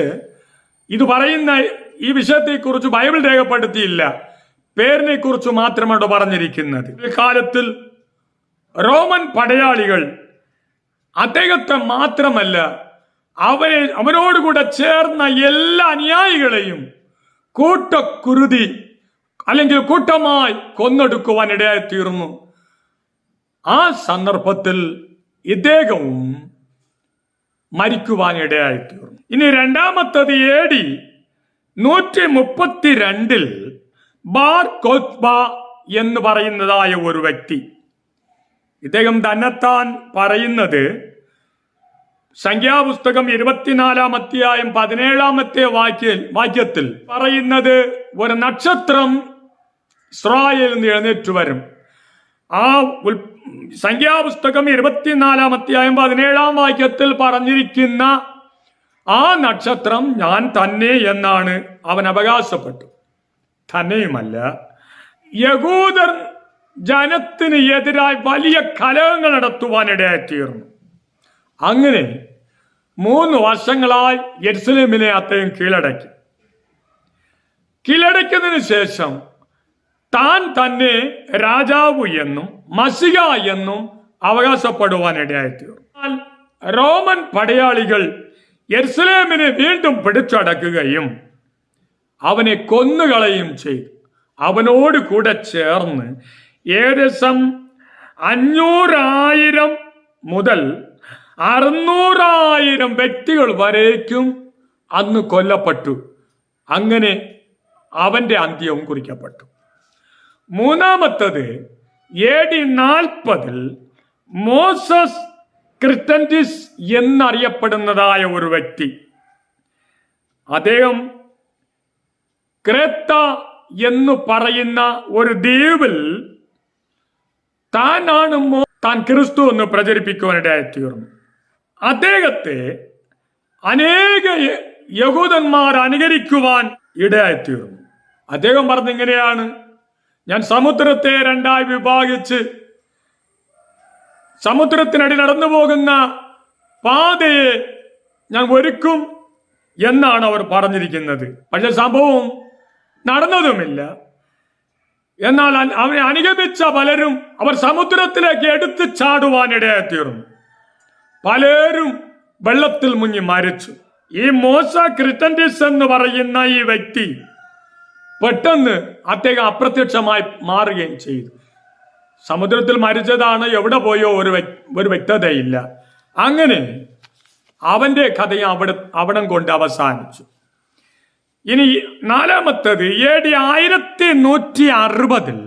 [SPEAKER 1] ഇത് പറയുന്ന ഈ വിഷയത്തെക്കുറിച്ച് ബൈബിൾ രേഖപ്പെടുത്തിയില്ല. പേരിനെ കുറിച്ച് മാത്രമാണ് പറഞ്ഞിരിക്കുന്നത്. കാലത്തിൽ റോമൻ പടയാളികൾ അദ്ദേഹത്തെ മാത്രമല്ല അവരോടുകൂടെ ചേർന്ന എല്ലാ അനുയായികളെയും കൂട്ടക്കുരുതി അല്ലെങ്കിൽ കൂട്ടമായി കൊന്നൊടുക്കുവാൻ ഇടയായിത്തീർന്നു. ആ സന്ദർഭത്തിൽ ഇദ്ദേഹവും മരിക്കുവാൻ ഇടയായിത്തീർന്നു. ഇനി രണ്ടാമത്തത് AD 132 ബാർ കോത്ബ എന്ന് പറയുന്നതായ ഒരു വ്യക്തി ഇദ്ദേഹം തന്നെത്താൻ പറയുന്നത് സംഖ്യാപുസ്തകം 24-ാം അധ്യായം 17-ാമത്തെ വാക്യത്തിൽ പറയുന്നത് ഒരു നക്ഷത്രം ഇസ്രായേലിൽ നിന്ന് എഴുന്നേറ്റ് വരും. ആ സംഖ്യാപുസ്തകം 24-ാം അധ്യായം 17-ാം വാക്യത്തിൽ പറഞ്ഞിരിക്കുന്ന ആ നക്ഷത്രം ഞാൻ തന്നെ എന്നാണ് അവൻ അവകാശപ്പെട്ടു. തന്നെയുമല്ല, യഹൂദർ ജനത്തിന് എതിരായി വലിയ കലഹങ്ങൾ നടത്തുവാനിടയായിത്തീർന്നു. അങ്ങനെ 3 വർഷങ്ങളായി യെരുശലേമിനെ അദ്ദേഹം കീഴടക്കി. കീഴടക്കിയതിനു ശേഷം താൻ തന്നെ രാജാവ് എന്നും മസിഹ എന്നും അവകാശപ്പെടുവാനിടയായിത്തീർന്നു. റോമൻ പടയാളികൾ യെരുശലേമിനെ വീണ്ടും പിടിച്ചടക്കുകയും അവനെ കൊന്നുകളയും ചെയ്തു. അവനോട് കൂടെ ചേർന്ന് ഏകദേശം 500,000 മുതൽ 600,000 വ്യക്തികൾ വരേക്കും അന്ന് കൊല്ലപ്പെട്ടു. അങ്ങനെ അവന്റെ അന്ത്യവും കുറിക്കപ്പെട്ടു. മൂന്നാമത്തത് AD 40 മോസസ് ക്രിസ്റ്റന്റിസ് എന്നറിയപ്പെടുന്നതായ ഒരു വ്യക്തി. അദ്ദേഹം ക്രേത്ത എന്ന് പറയുന്ന ഒരു ദ്വീപിൽ താൻ ക്രിസ്തു എന്ന് പ്രചരിപ്പിക്കുവാനിടയായിത്തീർന്നു. അദ്ദേഹത്തെ അനേക യഹൂദന്മാർ അനുകരിക്കുവാൻ ഇടയായിത്തീർന്നു. അദ്ദേഹം പറഞ്ഞിങ്ങനെയാണ്: ഞാൻ സമുദ്രത്തെ 2ആയി വിഭാഗിച്ച് സമുദ്രത്തിനടി നടന്നു പോകുന്ന പാതയെ ഞാൻ ഒരുക്കും എന്നാണ് അവർ പറഞ്ഞിരിക്കുന്നത്. പക്ഷെ സംഭവം നടന്നതുമില്ല. എന്നാൽ അവനെ അനുഗമിച്ച പലരും അവർ സമുദ്രത്തിലേക്ക് എടുത്തു ചാടുവാനിടയായിത്തീർന്നു. പലരും വെള്ളത്തിൽ മുങ്ങി മരിച്ചു. ഈ മോസ ക്രിസ്റ്റന്റിസ് എന്ന് പറയുന്ന ഈ വ്യക്തി പെട്ടെന്ന് അദ്ദേഹം അപ്രത്യക്ഷമായി മാറുകയും ചെയ്തു. സമുദ്രത്തിൽ മരിച്ചതാണ്, എവിടെ പോയോ ഒരു വ്യക്തതയില്ല. അങ്ങനെ അവന്റെ കഥയും അവിടം കൊണ്ട് അവസാനിച്ചു. ഇനി 4-മത്തത് AD 1160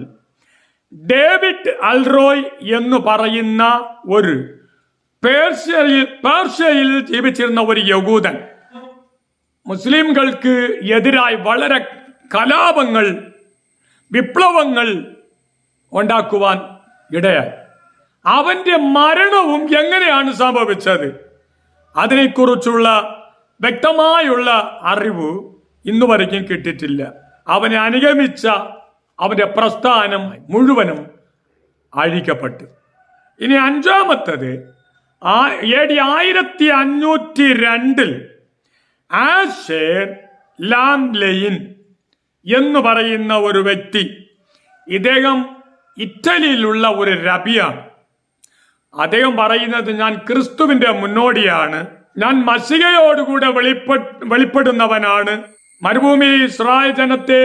[SPEAKER 1] ഡേവിഡ് അൽറോയ് എന്ന് പറയുന്ന ഒരു പേർഷ്യയിൽ ജീവിച്ചിരുന്ന ഒരു യഹൂദൻ മുസ്ലിംകൾക്ക് എതിരായി വളരെ കലാപങ്ങൾ, വിപ്ലവങ്ങൾ ഉണ്ടാക്കുവാൻ ഇടയായി. അവന്റെ മരണവും എങ്ങനെയാണ് സംഭവിച്ചത് അതിനെക്കുറിച്ചുള്ള വ്യക്തമായുള്ള അറിവ് ഇന്നുവരെയ്ക്കും കിട്ടിയിട്ടില്ല. അവനെ അനുഗമിച്ച അവന്റെ പ്രസ്ഥാനം മുഴുവനും അഴിക്കപ്പെട്ടു. ഇനി 5-മത്തത് AD 1502 ആഷേർ ലാംലെയിൻ എന്ന് പറയുന്ന ഒരു വ്യക്തി. ഇദ്ദേഹം ഇറ്റലിയിലുള്ള ഒരു റബിയാണ്. അദ്ദേഹം പറയുന്നത്, ഞാൻ ക്രിസ്തുവിന്റെ മുന്നോടിയാണ്, ഞാൻ മസിഹയോടുകൂടെ വെളിപ്പെടുന്നവനാണ്. മരുഭൂമി ഇസ്രായേൽ ജനത്തെ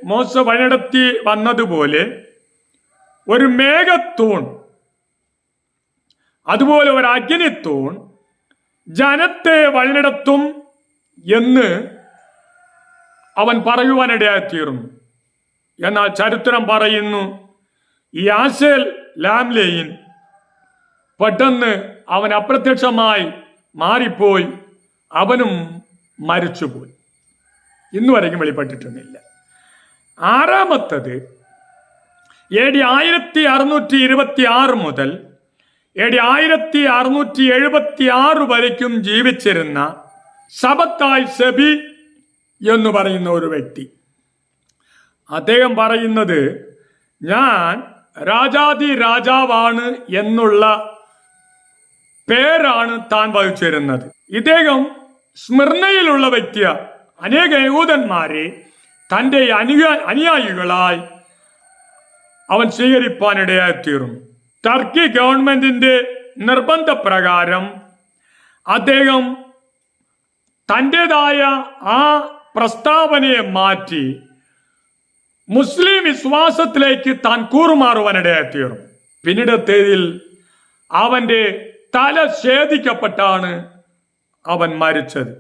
[SPEAKER 1] മോശ വഴിനടത്തി വന്നതുപോലെ ഒരു മേഘത്തൂൺ, അതുപോലെ ഒരു അഗ്നിത്തൂൺ ജനത്തെ വഴിനടത്തും എന്ന് അവൻ പറയുവാനിടയായിത്തീർന്നു. എന്നാൽ ചരിത്രം പറയുന്നു, ഈ ആശേൽ ലാംലെയിൻ പെട്ടെന്ന് അവൻ അപ്രത്യക്ഷമായി മാറിപ്പോയി, അവനും മരിച്ചുപോയി. ഇന്നുവരെയും വെളിപ്പെട്ടിട്ടൊന്നുമില്ല. 6-മത്തത് AD 1626 മുതൽ AD 1676 വരയ്ക്കും ജീവിച്ചിരുന്ന ശബത്തായ് സെബി എന്ന് പറയുന്ന ഒരു വ്യക്തി. അദ്ദേഹം പറയുന്നത്, ഞാൻ രാജാതി രാജാവാണ് എന്നുള്ള പേരാണ് താൻ വഹിച്ചിരുന്നത്. ഇദ്ദേഹം സ്മിർണയിലുള്ള വ്യക്തിയാണ്. അനേക യഹൂദന്മാരെ തന്റെ അനുയായികളായി അവൻ സ്വീകരിപ്പാനിടയായിത്തീർന്നു. ടർക്കി ഗവൺമെന്റിന്റെ നിർബന്ധപ്രകാരം അദ്ദേഹം തൻ്റെതായ ആ പ്രസ്താവനയെ മാറ്റി മുസ്ലിം വിശ്വാസത്തിലേക്ക് താൻ കൂറുമാറുവാനിടയായിത്തീർന്നു. പിന്നീടത്തേതിൽ അവന്റെ തല ഛേദിക്കപ്പെട്ടാണ് അവൻ മരിച്ചത്.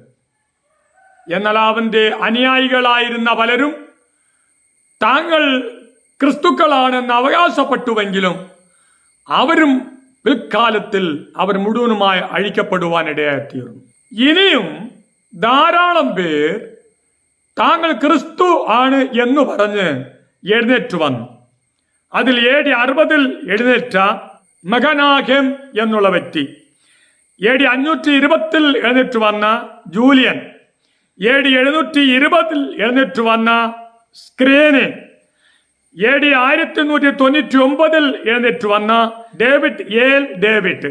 [SPEAKER 1] എന്നാൽ അവന്റെ അനുയായികളായിരുന്ന പലരും താങ്കൾ ക്രിസ്തുക്കളാണെന്ന് അവകാശപ്പെട്ടുവെങ്കിലും അവരും പിൽക്കാലത്തിൽ അവർ മുഴുവനുമായി അഴിക്കപ്പെടുവാനിടയായിത്തീർന്നു. ഇനിയും ധാരാളം പേർ താങ്കൾ ക്രിസ്തു ആണ് എന്ന് പറഞ്ഞ് എഴുന്നേറ്റ് വന്നു. അതിൽ AD 60 എഴുന്നേറ്റ മകനാഹം എന്നുള്ള വ്യക്തി, AD 520 എഴുന്നേറ്റ് വന്ന ജൂലിയൻ, AD 720 എഴുന്നേറ്റ് വന്ന സ്ക്രീന്, AD 1199 എഴുന്നേറ്റ് വന്ന ഡേവിഡ്.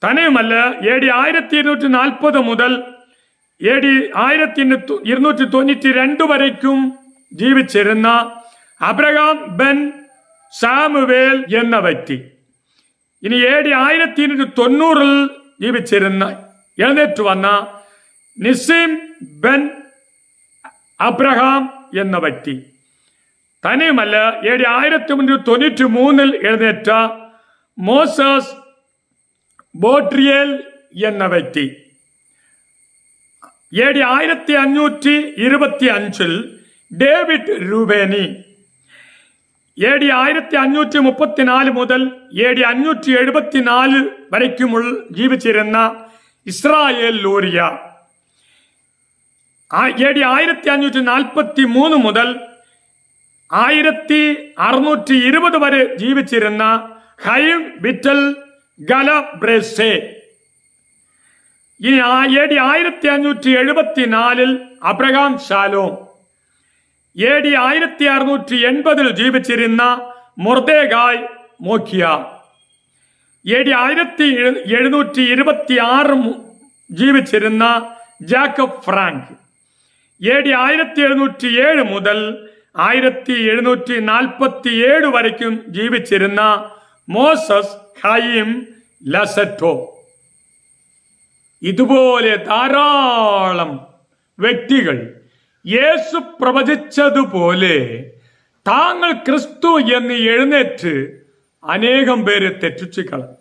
[SPEAKER 1] തന്നെയുമല്ല AD 1240 മുതൽ AD 1292 വരയ്ക്കും ജീവിച്ചിരുന്ന അബ്രഹാം ബെൻ സാമുവേൽ എന്ന വ്യക്തി. ഇനി AD 1290 ജീവിച്ചിരുന്ന എഴുന്നേറ്റ് വന്ന നിസിം ബെൻ അബ്രഹാം എന്ന വ്യക്തി. തന്നെയുമല്ല AD 1393 എഴുന്നേറ്റ മോസസ് ബോട്രിയേൽ എന്ന വ്യക്തി. AD 1525 David രൂബേനി. AD 1534 മുതൽ AD 574 വരയ്ക്കും ജീവിച്ചിരുന്ന ഇസ്രായേൽ ലോറിയ. AD 1543 മുതൽ 1620 വരെ ജീവിച്ചിരുന്ന ഹൈം വിറ്റൽ ഗലബ്രേസെ. ഇനി AD 1574 അബ്രഹാം ഷാലോം. AD 1680 ജീവിച്ചിരുന്ന മൊർദേഖായ് മോഖിയ. AD 1726 ജീവിച്ചിരുന്ന ജാക്കബ് ഫ്രാങ്ക്. AD 1707 മുതൽ 1747 വരയ്ക്കും ജീവിച്ചിരുന്ന മോസസ് ഹൈം ലസറ്റോ. ഇതുപോലെ ധാരാളം വ്യക്തികൾ യേശു പ്രവചിച്ചതുപോലെ താങ്കൾ ക്രിസ്തു എന്ന് എഴുന്നേറ്റ് അനേകം പേര് തെറ്റിച്ചു കളഞ്ഞു.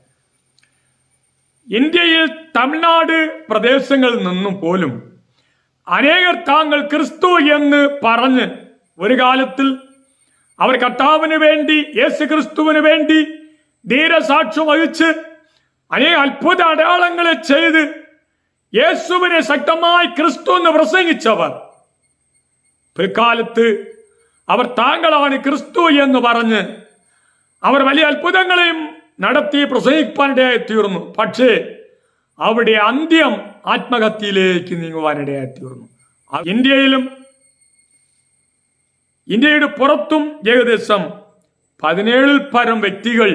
[SPEAKER 1] ഇന്ത്യയിൽ തമിഴ്നാട് പ്രദേശങ്ങളിൽ നിന്നും പോലും അനേകർ താങ്കൾ ക്രിസ്തു എന്ന് പറഞ്ഞ് ഒരു കാലത്തിൽ അവർ കർത്താവിന് വേണ്ടി, യേശു ക്രിസ്തുവിന് വേണ്ടി ധീരസാക്ഷ്യം വഹിച്ച് അനേക അത്ഭുത അടയാളങ്ങളെ ചെയ്ത് യേശുവിനെ ശക്തമായി ക്രിസ്തു എന്ന് പ്രസംഗിച്ചവർ പിൽക്കാലത്ത് അവർ താങ്കളാണ് ക്രിസ്തു എന്ന് പറഞ്ഞ് അവർ വലിയ അത്ഭുതങ്ങളെയും നടത്തി പ്രസംഗിക്കാനിടയായി തീർന്നു. പക്ഷേ അവിടെ അന്ത്യം ആത്മഹത്യയിലേക്ക് നീങ്ങുവാനിടയായി തീർന്നു. ഇന്ത്യയുടെ പുറത്തും ഏകദേശം 17 പരം വ്യക്തികൾ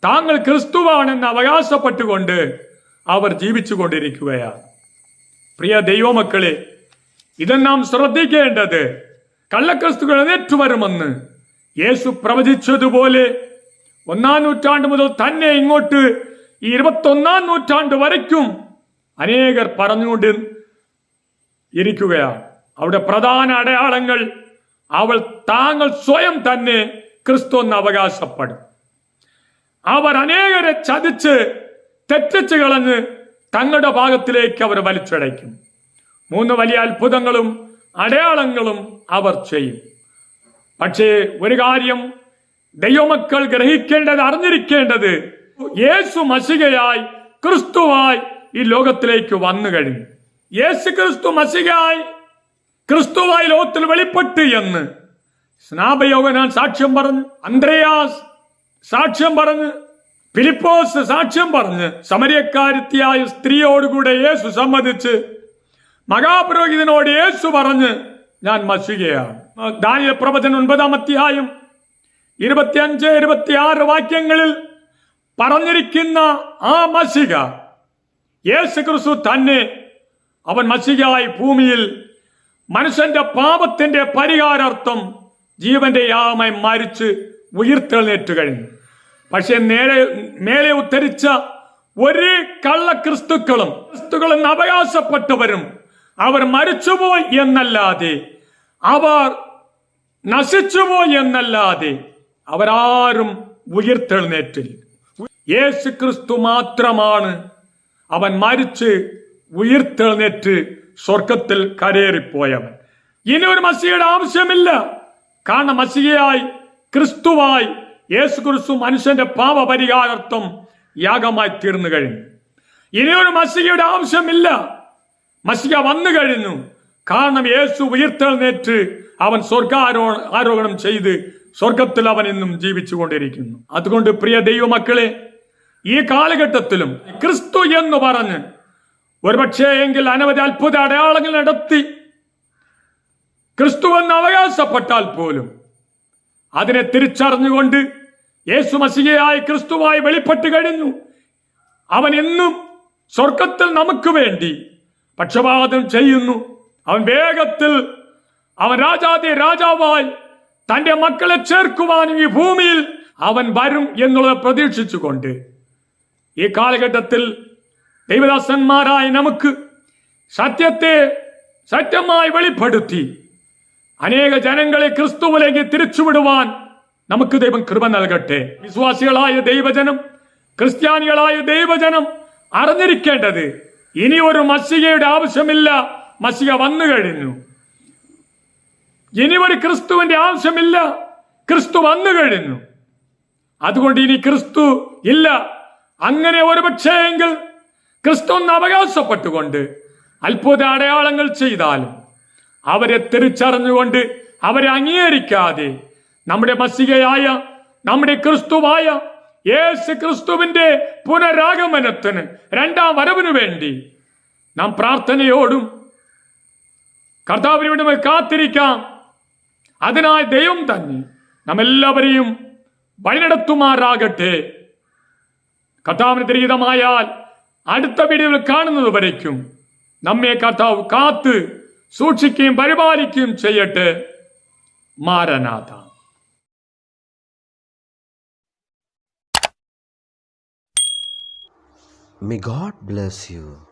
[SPEAKER 1] താങ്കൾ ക്രിസ്തുവാണെന്ന് അവകാശപ്പെട്ടുകൊണ്ട് അവർ ജീവിച്ചു കൊണ്ടിരിക്കുകയാണ്. പ്രിയ ദൈവമക്കളെ, ഇതെല്ലാം ശ്രദ്ധിക്കേണ്ടത്. കള്ളക്രിസ്തുക്കൾ എഴുന്നേറ്റു വരുമെന്ന് യേശു പ്രവചിച്ചതുപോലെ 1-ാം നൂറ്റാണ്ട് മുതൽ തന്നെ ഇങ്ങോട്ട് ഈ 21-ാം നൂറ്റാണ്ട് വരയ്ക്കും അനേകർ പറഞ്ഞുകൊണ്ട് ഇരിക്കുകയാണ്. അവിടെ പ്രധാന അടയാളങ്ങൾ താങ്കൾ സ്വയം തന്നെ ക്രിസ്തു എന്ന് അവകാശപ്പെടും. അവർ അനേകരെ ചതിച്ച് തെറ്റിച്ച് കളഞ്ഞ് തങ്ങളുടെ ഭാഗത്തിലേക്ക് അവർ വലിച്ചടയ്ക്കും. 3 വലിയ അത്ഭുതങ്ങളും അടയാളങ്ങളും അവർ ചെയ്യും. പക്ഷേ ഒരു കാര്യം ദൈവമക്കൾ ഗ്രഹിക്കേണ്ടത്, അറിഞ്ഞിരിക്കേണ്ടത്, യേശു മശിഹയായി ക്രിസ്തുവായി ഈ ലോകത്തിലേക്ക് വന്നു കഴിഞ്ഞു. യേശു ക്രിസ്തു മശിഹയായി ക്രിസ്തുവായി ലോകത്തിൽ വെളിപ്പെട്ട് എന്ന് സ്നാപയോഹന്നാൻ സാക്ഷ്യം പറഞ്ഞു, അന്ത്രയാസ് സാക്ഷ്യം പറഞ്ഞ്, ഫിലിപ്പോസ് സാക്ഷ്യം പറഞ്ഞ്, സമരിയക്കാരത്തിയായ സ്ത്രീയോടുകൂടെ യേശു സമ്മതിച്ച്, മഹാപുരോഹിതനോട് യേശു പറഞ്ഞ് ഞാൻ മശിഹയാണ്. ദാനിയേൽ പ്രവചനം 9-ാം അധ്യായം 25-26 വാക്യങ്ങളിൽ പറഞ്ഞിരിക്കുന്ന ആ മശിഹ യേശു ക്രിസ്തു തന്നെ. അവൻ മശിഹയായി ഭൂമിയിൽ മനുഷ്യന്റെ പാപത്തിന്റെ പരിഹാരാർത്ഥം ജീവന്റെ യാഗമായി മരിച്ച് ഉയർത്തെഴുന്നേറ്റ് കഴിഞ്ഞു. പക്ഷെ മേലെ ഉദ്ധരിച്ച ഒരു ക്രിസ്തുക്കളെന്ന് അവകാശപ്പെട്ടവരും അവർ മരിച്ചുപോയി എന്നല്ലാതെ, അവർ നശിച്ചുപോയി എന്നല്ലാതെ അവരാരും ഉയർത്തെഴുന്നേറ്റില്ല. യേശു ക്രിസ്തു മാത്രമാണ് അവൻ മരിച്ച് ഉയർത്തെഴുന്നേറ്റ് സ്വർഗത്തിൽ കരേറിപ്പോയവൻ. ഇനി ഒരു മസിഹയുടെ ആവശ്യമില്ല. കാരണം മസിഹയായി ക്രിസ്തുവായി യേശുക്രിസ്തു മനുഷ്യന്റെ പാപപരിഹാരാർത്ഥം യാഗമായി തീർന്നു കഴിഞ്ഞു. ഇനിയൊരു മശിഹയുടെ ആവശ്യമില്ല. മശിഹ വന്നു കഴിഞ്ഞു. കാരണം യേശു ഉയർത്തെഴുന്നേറ്റ് അവൻ സ്വർഗാരോഹണം ചെയ്ത് സ്വർഗത്തിൽ അവൻ ഇന്നും ജീവിച്ചു കൊണ്ടിരിക്കുന്നു. അതുകൊണ്ട് പ്രിയ ദൈവമക്കളെ, ഈ കാലഘട്ടത്തിലും ക്രിസ്തു എന്ന് പറഞ്ഞ് ഒരുപക്ഷേ എങ്കിൽ അനവധി അത്ഭുത അടയാളങ്ങൾ നടത്തി ക്രിസ്തു എന്ന് അവകാശപ്പെട്ടാൽ പോലും അതിനെ തിരിച്ചറിഞ്ഞുകൊണ്ട് യേശു മശിഹയായി ക്രിസ്തുവായി വെളിപ്പെട്ട് കഴിഞ്ഞു. അവൻ എന്നും സ്വർഗത്തിൽ നമുക്ക് വേണ്ടി പക്ഷപാതം ചെയ്യുന്നു. അവൻ വേഗത്തിൽ അവൻ രാജാവായി തന്റെ മക്കളെ ചേർക്കുവാനും ഈ ഭൂമിയിൽ അവൻ വരും എന്നുള്ളത് പ്രതീക്ഷിച്ചുകൊണ്ട് ഈ കാലഘട്ടത്തിൽ ദൈവദാസന്മാരായ നമുക്ക് സത്യത്തെ സത്യമായി വെളിപ്പെടുത്തി അനേക ജനങ്ങളെ ക്രിസ്തുവിലേക്ക് തിരിച്ചുവിടുവാൻ നമുക്ക് ദൈവം കൃപ നൽകട്ടെ. വിശ്വാസികളായ ദൈവജനം, ക്രിസ്ത്യാനികളായ ദൈവജനം അറിഞ്ഞിരിക്കേണ്ടത് ഇനി ഒരു മശിഹയുടെ ആവശ്യമില്ല. മശിഹ വന്നു കഴിഞ്ഞു. ഇനി ഒരു ക്രിസ്തുവിന്റെ ആവശ്യമില്ല. ക്രിസ്തു വന്നു കഴിഞ്ഞു. അതുകൊണ്ട് ഇനി ക്രിസ്തു ഇല്ല. അങ്ങനെ ഒരുപക്ഷേ എങ്കിൽ ക്രിസ്തു എന്ന് അവകാശപ്പെട്ടുകൊണ്ട് അത്ഭുത അടയാളങ്ങൾ ചെയ്താലും അവരെ തിരിച്ചറിഞ്ഞുകൊണ്ട് അവരെ അംഗീകരിക്കാതെ നമ്മുടെ മശിഹയായ നമ്മുടെ ക്രിസ്തുവായ യേശു ക്രിസ്തുവിന്റെ പുനരാഗമനത്തിന് രണ്ടാം വരവിനു വേണ്ടി നാം പ്രാർത്ഥനയോടും കർത്താവിനോടും കാത്തിരിക്കാം. അതിനായി ദൈവം തന്നെ നമ്മെല്ലാവരെയും വഴിനടത്തുമാറാകട്ടെ. കർത്താവിന് തിരിതമായാൽ അടുത്ത വീഡിയോയിൽ കാണുന്നത് വരയ്ക്കും നമ്മെ കർത്താവ് കാത്ത് സൂക്ഷിക്കുകയും പരിപാലിക്കുകയും ചെയ്യട്ടെ. മാരനാഥ.
[SPEAKER 2] May God bless you.